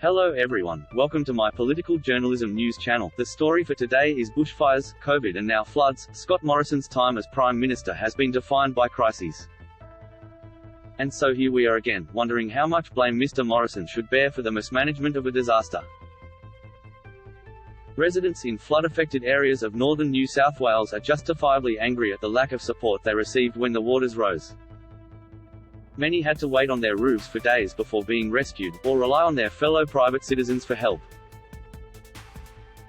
Hello everyone, welcome to my political journalism news channel. The story for today is bushfires, COVID and now floods. Scott Morrison's time as Prime Minister has been defined by crises. And so here we are again, wondering how much blame Mr. Morrison should bear for the mismanagement of a disaster. Residents in flood-affected areas of northern New South Wales are justifiably angry at the lack of support they received when the waters rose. Many had to wait on their roofs for days before being rescued, or rely on their fellow private citizens for help.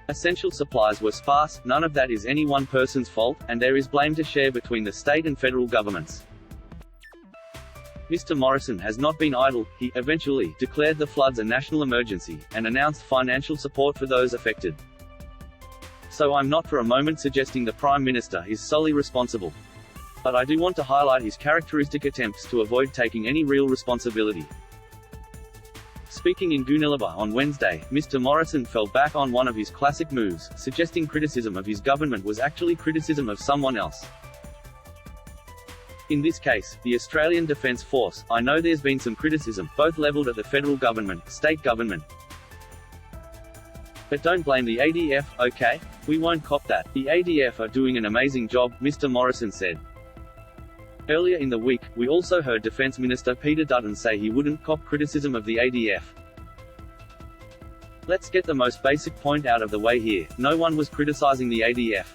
Essential supplies were sparse. None of that is any one person's fault, and there is blame to share between the state and federal governments. Mr. Morrison has not been idle. He eventually declared the floods a national emergency, and announced financial support for those affected. So I'm not for a moment suggesting the Prime Minister is solely responsible. But I do want to highlight his characteristic attempts to avoid taking any real responsibility. Speaking in Goonellabah on Wednesday, Mr. Morrison fell back on one of his classic moves, suggesting criticism of his government was actually criticism of someone else. In this case, the Australian Defence Force. I know there's been some criticism, both levelled at the federal government, state government. But don't blame the ADF, okay? We won't cop that. The ADF are doing an amazing job, Mr. Morrison said. Earlier in the week, we also heard Defence Minister Peter Dutton say he wouldn't cop criticism of the ADF. Let's get the most basic point out of the way here. No one was criticising the ADF.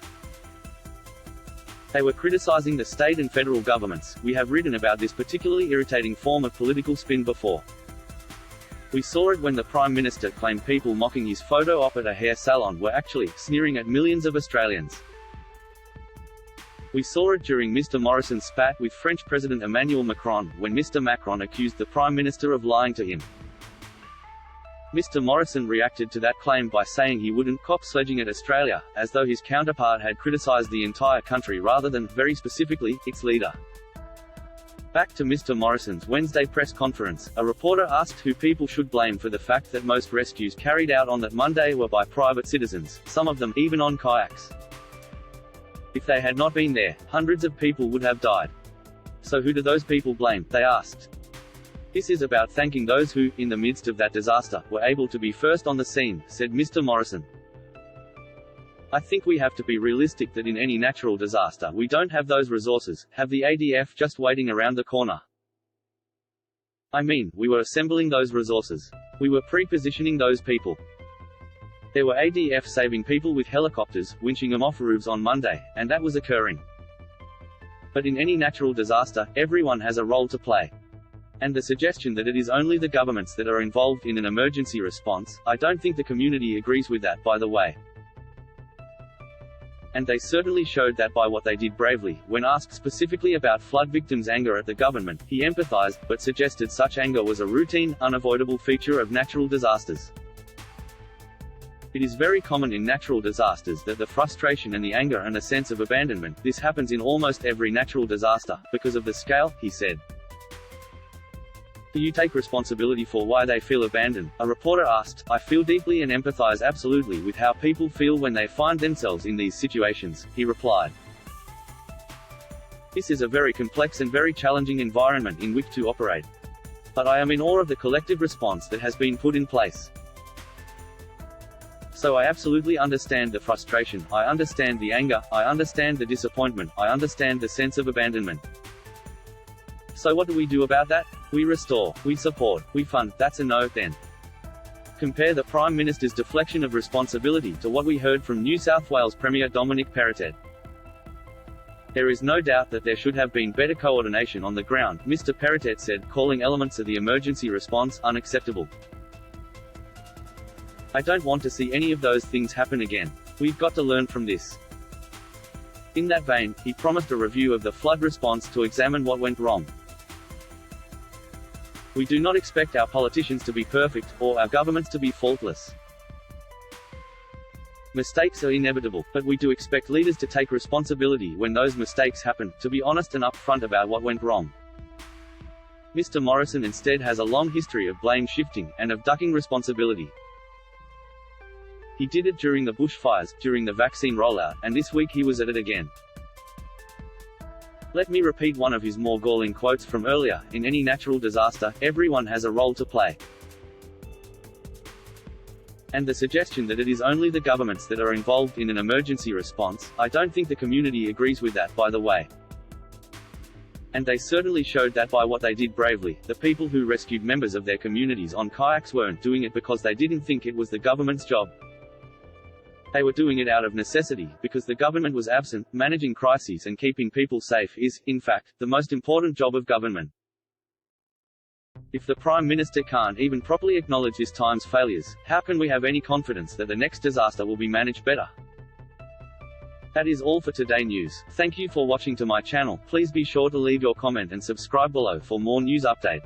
They were criticising the state and federal governments. We have written about this particularly irritating form of political spin before. We saw it when the Prime Minister claimed people mocking his photo op at a hair salon were actually sneering at millions of Australians. We saw it during Mr. Morrison's spat with French President Emmanuel Macron, when Mr. Macron accused the Prime Minister of lying to him. Mr. Morrison reacted to that claim by saying he wouldn't cop sledging at Australia, as though his counterpart had criticised the entire country rather than, very specifically, its leader. Back to Mr. Morrison's Wednesday press conference, a reporter asked who people should blame for the fact that most rescues carried out on that Monday were by private citizens, some of them even on kayaks. If they had not been there, hundreds of people would have died. So who do those people blame? They asked. This is about thanking those who, in the midst of that disaster, were able to be first on the scene, said Mr. Morrison. I think we have to be realistic that in any natural disaster we don't have those resources, have the ADF just waiting around the corner. I mean, we were assembling those resources. We were pre-positioning those people. There were ADF saving people with helicopters, winching them off roofs on Monday, and that was occurring. But in any natural disaster, everyone has a role to play. And the suggestion that it is only the governments that are involved in an emergency response, I don't think the community agrees with that, by the way. And they certainly showed that by what they did bravely. When asked specifically about flood victims' anger at the government, he empathized, but suggested such anger was a routine, unavoidable feature of natural disasters. It is very common in natural disasters that the frustration and the anger and a sense of abandonment. This happens in almost every natural disaster, because of the scale, he said. Do you take responsibility for why they feel abandoned? A reporter asked. I feel deeply and empathize absolutely with how people feel when they find themselves in these situations, he replied. This is a very complex and very challenging environment in which to operate. But I am in awe of the collective response that has been put in place. So I absolutely understand the frustration, I understand the anger, I understand the disappointment, I understand the sense of abandonment. So what do we do about that? We restore, we support, we fund. That's a no, then. Compare the Prime Minister's deflection of responsibility to what we heard from New South Wales Premier Dominic Perrottet. There is no doubt that there should have been better coordination on the ground, Mr. Perrottet said, calling elements of the emergency response unacceptable. I don't want to see any of those things happen again. We've got to learn from this. In that vein, he promised a review of the flood response to examine what went wrong. We do not expect our politicians to be perfect, or our governments to be faultless. Mistakes are inevitable, but we do expect leaders to take responsibility when those mistakes happen, to be honest and upfront about what went wrong. Mr. Morrison instead has a long history of blame shifting, and of ducking responsibility. He did it during the bushfires, during the vaccine rollout, and this week he was at it again. Let me repeat one of his more galling quotes from earlier. In any natural disaster, everyone has a role to play. And the suggestion that it is only the governments that are involved in an emergency response, I don't think the community agrees with that, by the way. And they certainly showed that by what they did bravely. The people who rescued members of their communities on kayaks weren't doing it because they didn't think it was the government's job. They were doing it out of necessity, because the government was absent. Managing crises and keeping people safe is, in fact, the most important job of government. If the Prime Minister can't even properly acknowledge this time's failures, how can we have any confidence that the next disaster will be managed better? That is all for today news. Thank you for watching to my channel. Please be sure to leave your comment and subscribe below for more news update.